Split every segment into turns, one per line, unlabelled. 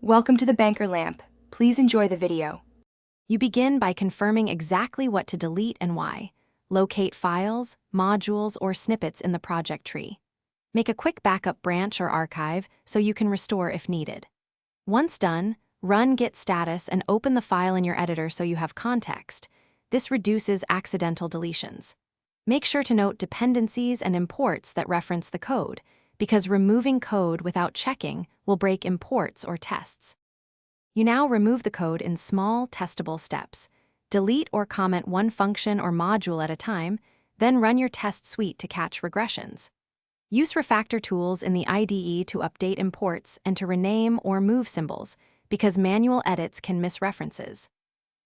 Welcome to the Banker Lamp. Please enjoy the video.
You begin by confirming exactly what to delete and why. Locate files, modules, or snippets in the project tree. Make a quick backup branch or archive so you can restore if needed. Once done, run git status and open the file in your editor so you have context. This reduces accidental deletions. Make sure to note dependencies and imports that reference the code, because removing code without checking will break imports or tests. You now remove the code in small, testable steps. Delete or comment one function or module at a time, then run your test suite to catch regressions. Use refactor tools in the IDE to update imports and to rename or move symbols, because manual edits can miss references.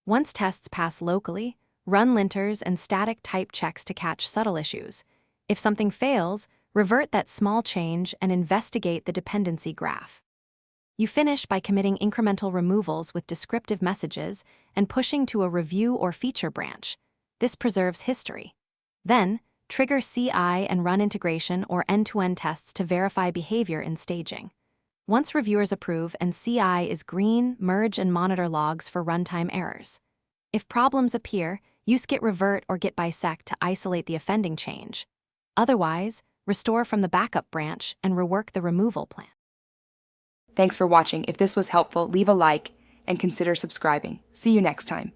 Once tests pass locally, run linters and static type checks to catch subtle issues. If something fails, revert that small change and investigate the dependency graph. You finish by committing incremental removals with descriptive messages and pushing to a review or feature branch. This preserves history. Then, trigger CI and run integration or end-to-end tests to verify behavior in staging. Once reviewers approve and CI is green, merge and monitor logs for runtime errors. If problems appear, use git revert or git bisect to isolate the offending change. Otherwise, restore from the backup branch and rework the removal plan.
Thanks for watching. If this was helpful, leave a like and consider subscribing. See you next time.